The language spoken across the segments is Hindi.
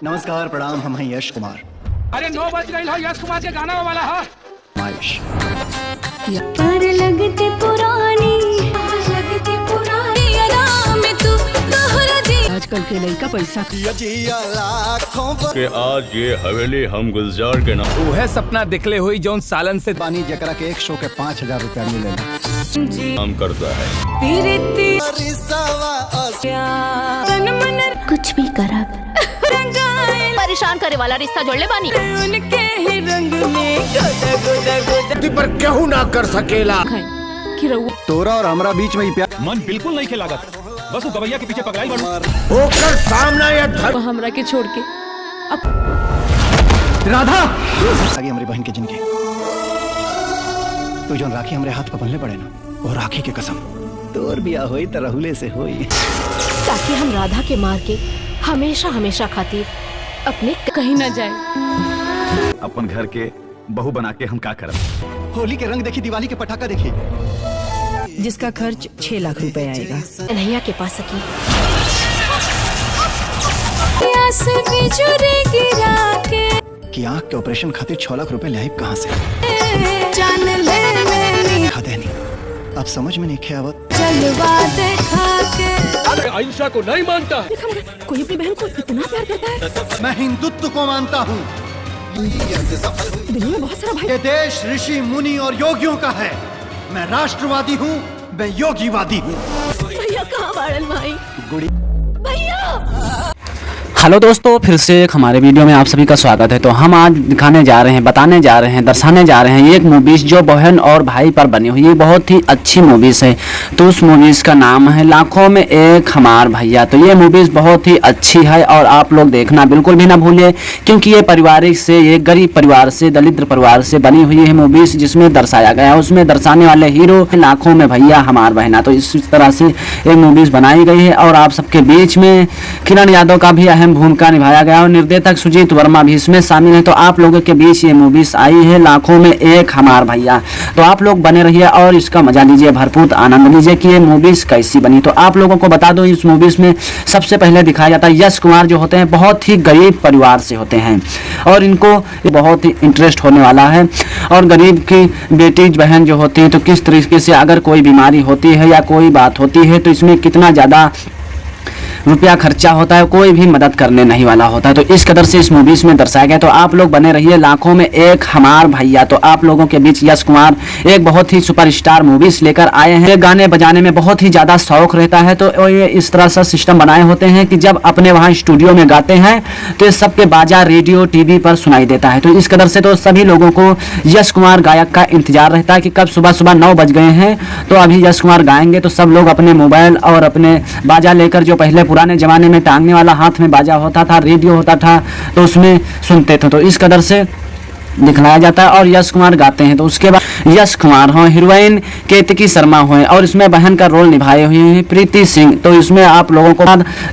नमस्कार प्रणाम, हम हैं यश कुमार। अरे 9 बज गई हो, यश कुमार के गाना वाला है। माइश पर लगती पुरानी याद में तू तोहरा जी। आजकल के लड़का पैसा कि आज ये हवेली हम गुलजार के नाम वो है सपना दिखले हुई जौन सालन से बानी जकरा के एक शो के 5,000 रुपया मिलेगा। काम करता है। कुछ भी करा परेशान करे वाला रिश्ता जोड़ ले बानी। उनके ही रंग में पर केहू ना कर सकेला। तोरा और हमरा बीच में ही प्यार मन बिल्कुल नहीं खेलागत, बस वो गवैया के पीछे पगलाई बड़ होकर सामना या धर हमरा के छोड़ के राधा आगे हमारी बहन के जिनके तू जो राखी हमरे हाथ पर बंधले पड़े ना, वो राखी के कसम तोर बिया होई त राहुले से होई, ताकि हम राधा के मार के हमेशा हमेशा खातिर अपने कहीं ना जाए। अपन घर के बहू बना के हम का करब। होली के रंग देखी, दिवाली के पटाखा देखी। जिसका खर्च 6 लाख रुपए आएगा। कन्हैया के पास सकी गिरा के कि आँख के ऑपरेशन खातिर 6 लाख रुपए ले आई कहाँ से? जान ले मैंने खाते नहीं, अब समझ में नहीं खे आवत। जलवा देखा के आयशा को नहीं मानता। कोई अपनी बहन को इतना प्यार करता है। मैं हिंदुत्व को मानता हूँ। दुनिया में बहुत सारा भाई। ये देश ऋषि मुनि और योगियों का है। मैं राष्ट्रवादी हूँ, मैं योगीवादी हूँ। भैया कहाँ बाड़ल भाई? गुड़ी भैया हेलो दोस्तों, फिर से एक हमारे वीडियो में आप सभी का स्वागत है। तो हम आज दिखाने जा रहे हैं, बताने जा रहे हैं, दर्शाने जा रहे हैं एक मूवीज़ जो बहन और भाई पर बनी हुई है। बहुत ही अच्छी मूवीज़ है। तो उस मूवीज़ का नाम है लाखों में एक हमार भैया। तो ये मूवीज़ बहुत ही अच्छी है और आप लोग देखना बिल्कुल भी ना भूलिए, क्योंकि ये पारिवारिक से, एक गरीब परिवार से, दलित परिवार से बनी हुई है मूवीज़, जिसमें दर्शाया गया है, उसमें दर्शाने वाले हीरो लाखों में भैया हमार बहना। तो इस तरह से एक मूवीज़ बनाई गई है और आप सबके बीच में किरण यादव का भी अहम भूमिका निभाया गया और निर्देशक सुजीत वर्मा भी इसमें शामिल है। तो आप लोगों के बीच ये मूवीज आई है लाखों में एक हमार भैया। तो आप लोग बने रहिए और इसका मजा लीजिए, भरपूर आनंद लीजिए कि ये मूवीज कैसी बनी। तो आप लोगों को बता दो, इस मूवीज में सबसे पहले दिखाया जाता है यश कुमार जो होते हैं बहुत ही गरीब परिवार से होते हैं और इनको बहुत ही इंटरेस्ट होने वाला है। और गरीब की बेटी बहन जो होती है, तो किस तरीके से अगर कोई बीमारी होती है या कोई बात होती है तो इसमें कितना ज़्यादा रुपया खर्चा होता है, कोई भी मदद करने नहीं वाला होता है। तो इस कदर से इस मूवीज में दर्शाया गया। तो आप लोग बने रहिए लाखों में एक हमार भैया। तो आप लोगों के बीच यश कुमार एक बहुत ही सुपरस्टार मूवीज लेकर आए हैं। गाने बजाने में बहुत ही ज़्यादा शौक रहता है। तो ये इस तरह से सिस्टम बनाए होते हैं कि जब अपने वहाँ स्टूडियो में गाते हैं तो ये सबके बाजा रेडियो टीवी पर सुनाई देता है। तो इस कदर से तो सभी लोगों को यश कुमार गायक का इंतजार रहता है कि कब सुबह सुबह 9 बज गए हैं तो अभी यश कुमार गाएंगे। तो सब लोग अपने मोबाइल और अपने बाजा लेकर, जो पहले पुराने जमाने में टांगने वाला हाथ में बाजा होता था, रेडियो होता था, तो उसमें सुनते थे। तो इस कदर से दिखलाया जाता है और यश कुमार गाते हैं। तो उसके बाद यश कुमार हो, हीरोइन केतकी शर्मा हो और इसमें बहन का रोल निभाए हुए हैं प्रीति सिंह। तो इसमें आप लोगों को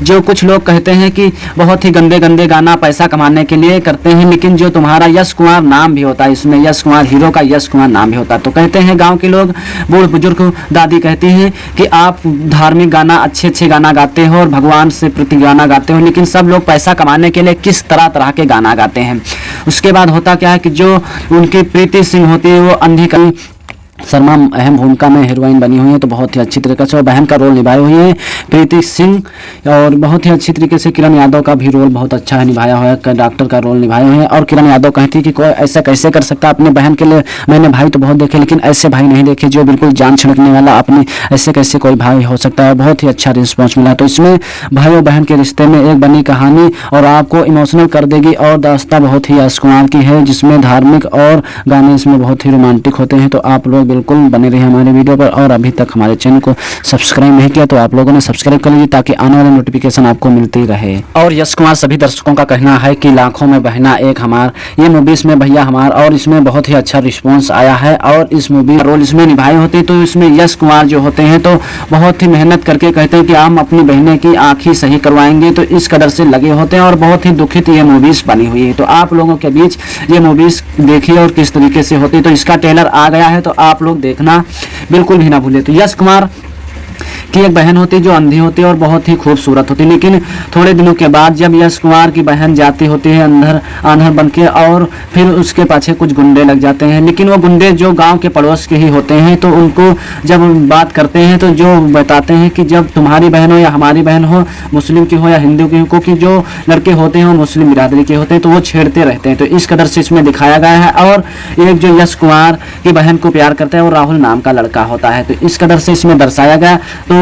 जो कुछ लोग कहते हैं कि बहुत ही गंदे गंदे गाना पैसा कमाने के लिए करते हैं, लेकिन जो तुम्हारा यश कुमार नाम भी होता है, इसमें यश कुमार हीरो का यश कुमार नाम भी होता है। तो कहते हैं गाँव के लोग, बूढ़ बुजुर्ग दादी कहती हैं कि आप धार्मिक गाना, अच्छे अच्छे गाना गाते हो और भगवान से प्रति गाना गाते हो, लेकिन सब लोग पैसा कमाने के लिए किस तरह तरह के गाना गाते हैं। उसके बाद होता क्या है कि जो उनकी प्रीति सिंह होती है वो अंधी शर्मा अहम भूमिका में हीरोइन बनी हुई है। तो बहुत ही अच्छी तरीके से बहन का रोल निभाए हुए हैं प्रीति सिंह और बहुत ही अच्छी तरीके से किरण यादव का भी रोल बहुत अच्छा है निभाया हुआ है, डॉक्टर का रोल निभाए हुए हैं। और किरण यादव कहती है कि कोई ऐसा कैसे कर सकता अपने बहन के लिए। मैंने भाई तो बहुत देखे लेकिन ऐसे भाई नहीं देखे जो बिल्कुल जान छिड़कने वाला, अपने ऐसे कैसे कोई भाई हो सकता है। बहुत ही अच्छा रिस्पॉन्स मिला। तो इसमें भाई और बहन के रिश्ते में एक बनी कहानी और आपको इमोशनल कर देगी और दास्ता बहुत ही यश कुमार की है, जिसमें धार्मिक और गाने इसमें बहुत ही रोमांटिक होते हैं। तो आप लोग बिल्कुल बने रहिए हमारे वीडियो पर और अभी तक हमारे चैनल को सब्सक्राइब नहीं किया तो आप लोगों ने सब्सक्राइब कर लीजिए ताकि आने वाले नोटिफिकेशन आपको मिलती रहे। और यश कुमार सभी दर्शकों का कहना है कि लाखों में बहना एक हमार, ये मूवीज में भैया हमार, और इसमें बहुत ही अच्छा रिस्पॉन्स आया है और इस मूवी रोल इसमें निभाए होते हैं। तो इसमें यश कुमार जो होते हैं तो बहुत ही मेहनत करके कहते हैं कि हम अपनी बहनें की आँख ही सही करवाएंगे। तो इस कदर से लगे होते हैं और बहुत ही दुखित ये मूवीज बनी हुई है। तो आप लोगों के बीच ये मूवीज देखिए और किस तरीके से होती है। तो इसका ट्रेलर आ गया है, तो आप लोग देखना बिल्कुल भी ना भूले। तो यश कुमार कि एक बहन होती जो अंधी होती और बहुत ही खूबसूरत होती, लेकिन थोड़े दिनों के बाद जब यश कुमार की बहन जाती होती है आंधर बन के, और फिर उसके पाछे कुछ गुंडे लग जाते हैं। लेकिन वो गुंडे जो गांव के पड़ोस के ही होते हैं, तो उनको जब बात करते हैं तो जो बताते हैं कि जब तुम्हारी बहन हो या हमारी बहन हो, मुस्लिम की हो या हिंदू की हो, क्योंकि जो लड़के होते हैं वो मुस्लिम बिरादरी के होते हैं, तो वो छेड़ते रहते हैं। तो इस कदर से इसमें दिखाया गया है। और एक जो यश कुमार की बहन को प्यार करता है वो राहुल नाम का लड़का होता है, तो इस कदर से इसमें दर्शाया गया। तो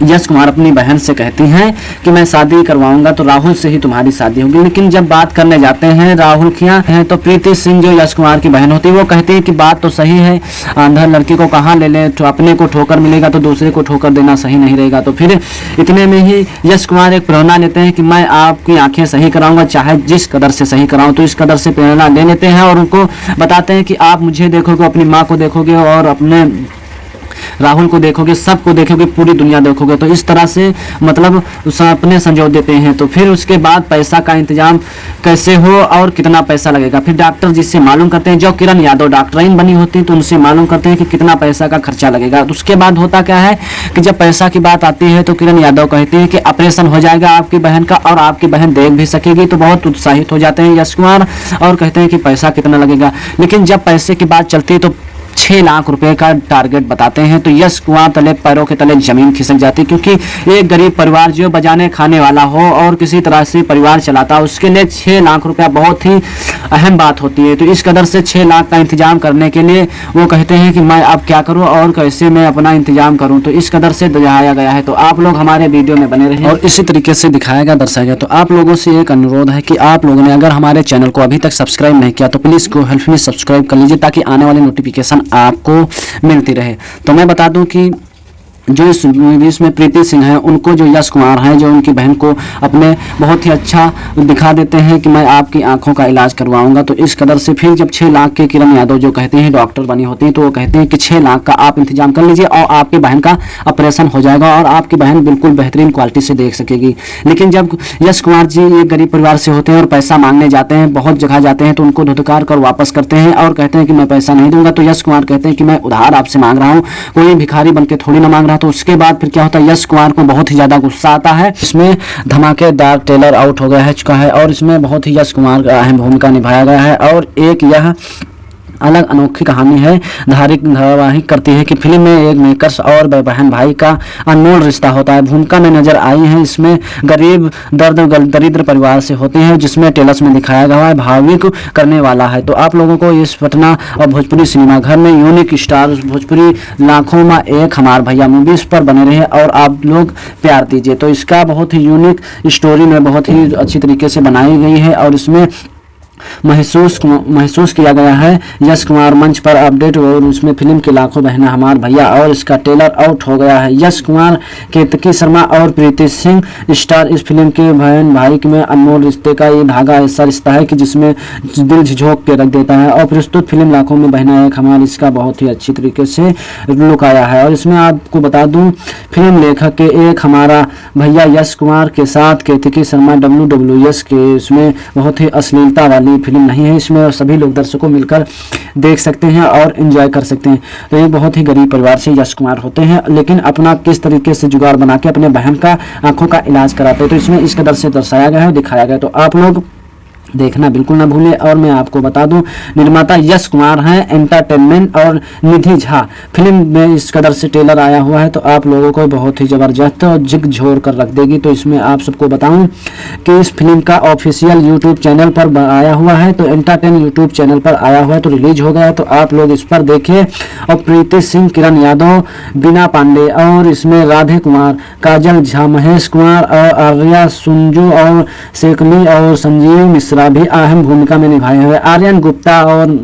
यश कुमार अपनी बहन से कहती हैं कि मैं शादी करवाऊंगा तो राहुल से ही तुम्हारी शादी होगी। लेकिन जब बात करने जाते हैं राहुल किया है, तो प्रीति सिंह जो यश कुमार की बहन होती है वो कहती है कि बात तो सही है, अंधर लड़की को कहाँ ले ले, तो अपने को ठोकर मिलेगा तो दूसरे को ठोकर देना सही नहीं रहेगा। तो फिर इतने में ही यश कुमार एक प्रेरणा लेते हैं कि मैं आपकी आंखें सही कराऊंगा, चाहे जिस कदर से सही कराऊं। तो इस कदर से प्रेरणा ले लेते हैं और उनको बताते हैं कि आप मुझे देखोगे, अपनी माँ को देखोगे और अपने राहुल को देखोगे, सबको देखोगे, पूरी दुनिया देखोगे। तो इस तरह से मतलब अपने संजो देते हैं। तो फिर उसके बाद पैसा का इंतजाम कैसे हो और कितना पैसा लगेगा, फिर डॉक्टर जी से मालूम करते हैं। जो किरण यादव डॉक्टराइन बनी होती है तो उनसे मालूम करते हैं कि कितना पैसा का खर्चा लगेगा। तो उसके बाद होता क्या है कि जब पैसा की बात आती है तो किरण यादव कहते हैं कि ऑपरेशन हो जाएगा आपकी बहन का और आपकी बहन देख भी सकेगी। तो बहुत उत्साहित हो जाते हैं यश कुमार और कहते हैं कि पैसा कितना लगेगा। लेकिन जब पैसे की बात चलती है तो 6 लाख रुपए का टारगेट बताते हैं। तो यश कुमार तले पैरों के तले जमीन खिसक जाती, क्योंकि एक गरीब परिवार जो बजाने खाने वाला हो और किसी तरह से परिवार चलाता है, उसके लिए 6 लाख रुपया बहुत ही अहम बात होती है। तो इस कदर से 6 लाख का इंतजाम करने के लिए वो कहते हैं कि मैं अब क्या करूं और कैसे मैं अपना इंतजाम करूं। तो इस कदर से दिखाया गया है। तो आप लोग हमारे वीडियो में बने रहे और इसी तरीके से दिखाया गया, दर्शाया गया। तो आप लोगों से एक अनुरोध है कि आप लोगों ने अगर हमारे चैनल को अभी तक सब्सक्राइब नहीं किया तो प्लीज़ को हेल्प मी सब्सक्राइब कर लीजिए, ताकि आने वाली नोटिफिकेशन आपको मिलती रहे। तो मैं बता दूं कि जो इस मूवीज में प्रीति सिंह है, उनको जो यश कुमार हैं जो उनकी बहन को अपने बहुत ही अच्छा दिखा देते हैं कि मैं आपकी आंखों का इलाज करवाऊंगा। तो इस कदर से फिर जब 6 लाख के किरण यादव जो कहते हैं डॉक्टर बनी होती हैं, तो वो कहते हैं कि 6 लाख का आप इंतजाम कर लीजिए और आपकी बहन का ऑपरेशन हो जाएगा और आपकी बहन बिल्कुल बेहतरीन क्वालिटी से देख सकेगी। लेकिन जब यश कुमार जी एक गरीब परिवार से होते हैं और पैसा मांगने जाते हैं, बहुत जगह जाते हैं, तो उनको धुतकार कर वापस करते हैं और कहते हैं कि मैं पैसा नहीं दूंगा। तो यश कुमार कहते हैं कि मैं उधार आपसे मांग रहा हूँ, कोई भिखारी बनके थोड़ी ना मांग रहा। तो उसके बाद फिर क्या होता है, यश कुमार को बहुत ही ज्यादा गुस्सा आता है। इसमें धमाकेदार ट्रेलर आउट हो गया है चुका है और इसमें बहुत ही यश कुमार का अहम भूमिका निभाया गया है। और एक यह अलग अनोखी कहानी है धारावाहिक करती है कि फिल्म में एक मेकर्स और बहन भाई का अनमोल रिश्ता होता है। भूमिका में नजर आई है इसमें गरीब दरिद्र परिवार से होते हैं, जिसमें टेलर्स में दिखाया गया है, भाविक करने वाला है। तो आप लोगों को इस पटना और भोजपुरी सिनेमा घर में यूनिक स्टार भोजपुरी लाखों में एक हमार भैया मूवीज पर बने रहे और आप लोग प्यार दीजिए। तो इसका बहुत ही यूनिक स्टोरी में बहुत ही अच्छी तरीके से बनाई गई है और इसमें महसूस किया गया है यश कुमार मंच पर अपडेट और उसमें फिल्म के लाखों बहना हमार भैया और इसका ट्रेलर आउट हो गया है। यश कुमार, केतकी शर्मा और प्रीति सिंह स्टार इस फिल्म के बहन भाई में अनमोल रिश्ते का ये धागा ऐसा रिश्ता है कि जिसमें दिल झिझोंक के रख देता है। और प्रस्तुत फिल्म लाखों में बहना एक हमार, इसका बहुत ही अच्छी तरीके से लुक आया है। और इसमें आपको बता दूं फिल्म लेखक के एक हमारा भैया यश कुमार के साथ केतकी शर्मा WWS के, इसमें बहुत ही अश्लीलता वाली फिल्म नहीं है। इसमें सभी लोग दर्शकों मिलकर देख सकते हैं और एंजॉय कर सकते हैं। तो ये बहुत ही गरीब परिवार से यश कुमार होते हैं, लेकिन अपना किस तरीके से जुगाड़ बना के अपने बहन का आंखों का इलाज कराते हैं। तो इसमें इस कदर से दर्शाया गया है, दिखाया गया। तो आप लोग देखना बिल्कुल ना भूलें। और मैं आपको बता दूं निर्माता यश कुमार हैं, एंटरटेनमेंट और निधि झा। फिल्म में इस कदर से ट्रेलर आया हुआ है तो आप लोगों को बहुत ही ज़बरदस्त और झकझोर कर रख देगी। तो इसमें आप सबको बताऊं कि इस फिल्म का ऑफिशियल यूट्यूब चैनल पर आया हुआ है, तो एंटरटेन यूट्यूब चैनल पर आया हुआ है, तो रिलीज हो गया है। तो आप लोग इस पर देखिए। और प्रीति सिंह, किरण यादव, बीना पांडे और इसमें राधे कुमार, काजल झा, महेश कुमार और आर्या सुंजू और शेखली और संजीव मिश्रा भी अहम भूमिका में निभाए हुए। आर्यन गुप्ता और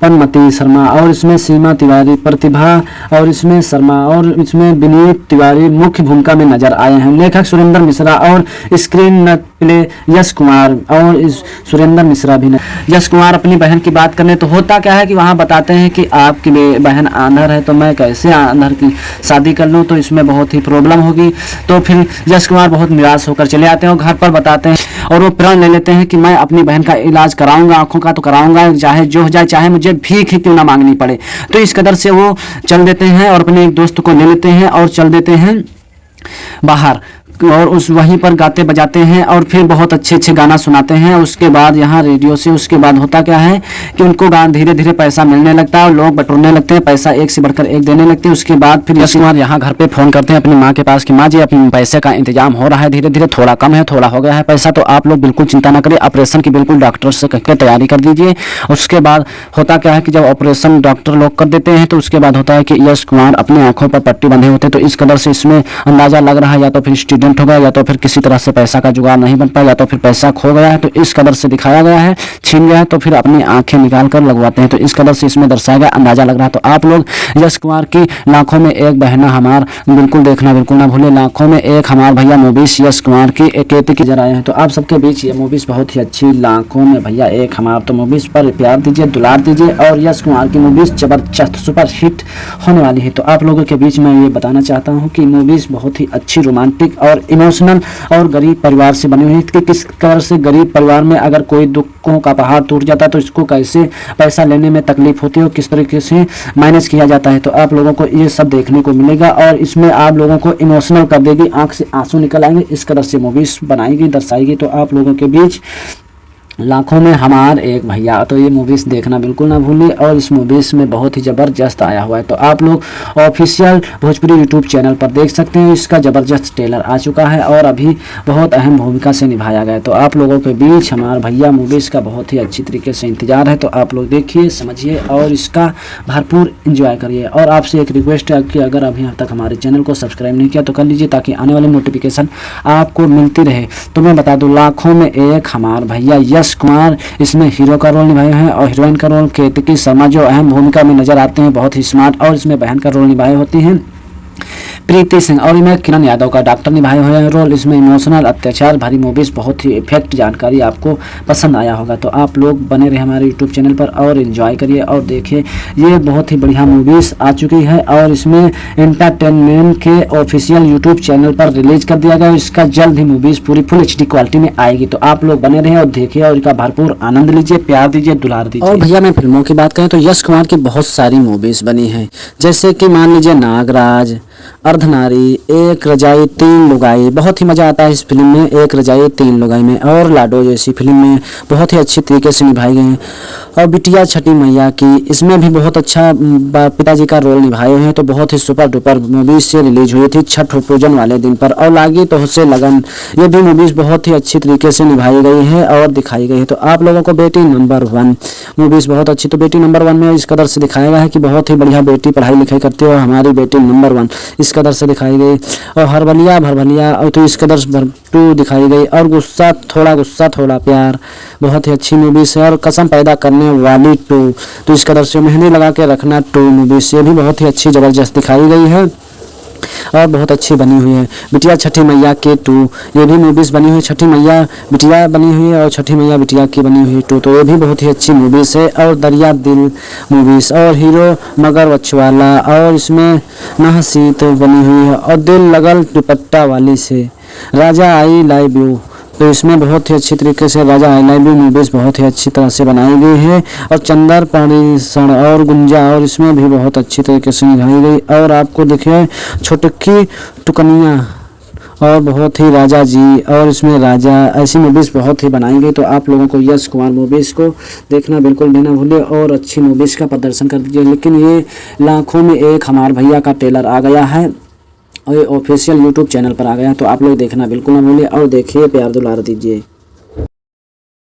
पनमती शर्मा और इसमें सीमा तिवारी, प्रतिभा और इसमें शर्मा और इसमें विनीत तिवारी मुख्य भूमिका में नजर आए हैं। लेखक सुरेंद्र मिश्रा और स्क्रीन प्ले यश कुमार और सुरेंद्र मिश्रा भी ने। यश कुमार अपनी बहन की बात करने तो होता क्या है कि वहाँ बताते हैं कि आपकी बहन आंधर है तो मैं कैसे आंधर की शादी कर लूँ, तो इसमें बहुत ही प्रॉब्लम होगी। तो फिर यश कुमार बहुत निराश होकर चले आते हैं और घर पर बताते हैं और वो प्रण ले लेते हैं कि मैं अपनी बहन का इलाज कराऊंगा, आंखों का तो कराऊंगा, चाहे जो हो जाए, चाहे मुझे भीख ही क्यों ना मांगनी पड़े। तो इस कदर से वो चल देते हैं और अपने एक दोस्त को ले लेते हैं और चल देते हैं बाहर, और उस वहीं पर गाते बजाते हैं और फिर बहुत अच्छे अच्छे गाना सुनाते हैं। उसके बाद यहाँ रेडियो से उसके बाद होता क्या है कि उनको धीरे धीरे पैसा मिलने लगता है और लोग बटोरने लगते हैं, पैसा एक से बढ़कर एक देने लगते हैं। उसके बाद फिर यश कुमार यहाँ घर पे फोन करते हैं अपनी माँ के पास कि माँ जी अपने पैसे का इंतजाम हो रहा है, धीरे धीरे थोड़ा कम है, थोड़ा हो गया है पैसा, तो आप लोग बिल्कुल चिंता न करिए, ऑपरेशन की बिल्कुल डॉक्टर से कहकर तैयारी कर दीजिए। उसके बाद होता क्या है कि जब ऑपरेशन डॉक्टर लोग कर देते हैं तो उसके बाद होता है कि यश कुमार अपने आंखों पर पट्टी बंधे होते हैं। तो इस कदर से इसमें अंदाजा लग रहा है या तो फिर स्टूडेंट हो गया या तो फिर किसी तरह से पैसा का जुगाड़ नहीं बन पाया या तो फिर पैसा खो गया है। तो इस कदर से दिखाया गया है, छीन गया है तो फिर अपनी आंखें निकाल कर लगवाते हैं। तो इस कदर से इसमें दर्शाया गया, अंदाजा लग रहा है। तो आप लोग यश कुमार की लाखों में एक बहना हमार बिल्कुल देखना बिल्कुल ना भूले, लाखों में एक हमार भैया मूवीज यश कुमार की एक की जरा आए हैं। तो आप सबके बीच ये मूवीज बहुत ही अच्छी, लाखों में भैया एक हमार, तो मूवीज पर प्यार दीजिए, दुलार दीजिए और यश कुमार की मूवीज जबरदस्त सुपर हिट होने वाली है। तो आप लोगों के बीच में ये बताना चाहता हूँ कि मूवीज बहुत ही अच्छी, रोमांटिक और इमोशनल और गरीब परिवार से बनी हुई है कि किस तरह से गरीब परिवार में अगर कोई दुखों का पहाड़ टूट जाता है तो इसको कैसे पैसा लेने में तकलीफ होती है और किस तरीके से मैनेज किया जाता है। तो आप लोगों को ये सब देखने को मिलेगा और इसमें आप लोगों को इमोशनल कर देगी, आंख से आंसू निकल आएंगे, इस तरह से मूवीज बनाएगी, दर्शाएगी। तो आप लोगों के बीच लाखों में हमार एक भैया, तो ये मूवीज़ देखना बिल्कुल ना भूलिए और इस मूवीज़ में बहुत ही ज़बरदस्त आया हुआ है। तो आप लोग ऑफिशियल भोजपुरी यूट्यूब चैनल पर देख सकते हैं, इसका ज़बरदस्त ट्रेलर आ चुका है और अभी बहुत अहम भूमिका से निभाया गया है। तो आप लोगों के बीच हमार भैया मूवीज़ का बहुत ही अच्छी तरीके से इंतजार है। तो आप लोग देखिए, समझिए और इसका भरपूर इंजॉय करिए। और आपसे एक रिक्वेस्ट है कि अगर अभी तक हमारे चैनल को सब्सक्राइब नहीं किया तो कर लीजिए ताकि आने वाली नोटिफिकेशन आपको मिलती रहे। तो मैं बता दूँ, लाखों में एक हमार भैया यश कुमार इसमें हीरो का रोल निभाए हैं और हीरोइन का रोल केतकी शर्मा जो अहम भूमिका में नजर आते हैं, बहुत ही स्मार्ट, और इसमें बहन का रोल निभाए होती हैं प्रीति सिंह और इसमें किरण यादव का डॉक्टर निभाए हुए हैं रोल। इसमें इमोशनल अत्याचार भरी मूवीज, बहुत ही इफेक्ट जानकारी आपको पसंद आया होगा। तो आप लोग बने रहे हमारे यूट्यूब चैनल पर और एंजॉय करिए और देखिए, ये बहुत ही बढ़िया मूवीज आ चुकी है और इसमें एंटरटेनमेंट के ऑफिशियल यूट्यूब चैनल पर रिलीज कर दिया गया। इसका जल्द ही मूवीज पूरी फुल HD क्वालिटी में आएगी। तो आप लोग बने रहे और देखिए और इसका भरपूर आनंद लीजिए, प्यार दीजिए, दुलार दीजिए। और भैया मैं फिल्मों की बात करें तो यश कुमार की बहुत सारी मूवीज बनी है, जैसे कि मान लीजिए नागराज, अर्धनारी, एक रजाई तीन लुगाई, बहुत ही मज़ा आता है इस फिल्म में, एक रजाई तीन लुगाई में, और लाडो जैसी फिल्म में बहुत ही अच्छी तरीके से निभाई गई हैं। और बिटिया छठी मैया की, इसमें भी बहुत अच्छा पिताजी का रोल निभाए हैं। तो बहुत ही सुपर डुपर मूवीज से रिलीज हुई थी छठ पूजन वाले दिन पर। और लागी तो से लगन, ये भी मूवीज बहुत ही अच्छी तरीके से निभाई गई है और दिखाई गई है। तो आप लोगों को बेटी नंबर 1 मूवीज बहुत अच्छी, तो बेटी नंबर 1 में इस कदर से दिखाया गया है कि बहुत ही बढ़िया बेटी पढ़ाई लिखाई करती है और हमारी बेटी नंबर 1 इस कदर से दिखाई गई। और हरबलिया भरभलिया, और तो इस कदर 2 दिखाई गई। और गुस्सा थोड़ा प्यार, बहुत ही अच्छी मूवीज है। और कसम पैदा करने वाली 2, तो इस कदर से मेहंदी लगा के रखना 2 मूवीज, ये भी बहुत ही अच्छी जबरदस्त दिखाई गई है और बहुत अच्छी बनी हुई है। बिटिया छठी मैया के 2, ये भी मूवीज बनी हुई, छठी मैया बिटिया बनी हुई है और छठी मैया बिटिया की बनी हुई 2, तो ये भी बहुत ही अच्छी मूवीज है। और दरिया दिल मूवीज, और हीरो मगर वछवाला, और इसमें नहसीत बनी हुई है। और दिल लगल दुपट्टा वाली से, राजा आई लाइव यू, तो इसमें बहुत ही अच्छी तरीके से राजा आई लाइव यू मूवीज बहुत ही अच्छी तरह से बनाई गई है। और चंदर पाड़ीसण और गुंजा, और इसमें भी बहुत अच्छी तरीके से निभाई गई। और आपको देखिए छोटकी टुकनिया, और बहुत ही राजा जी, और इसमें राजा, ऐसी मूवीज़ बहुत ही बनाई गई। तो आप लोगों को यश कुमार मूवीज़ को देखना बिल्कुल भी ना भूलिए और अच्छी मूवीज़ का प्रदर्शन कर दीजिए। लेकिन ये लाखों में एक हमार भैया का ट्रेलर आ गया है और ये ऑफिशियल यूट्यूब चैनल पर आ गया, तो आप लोग देखना बिल्कुल ना भूलिए और देखिए, प्यार दुलार दीजिए।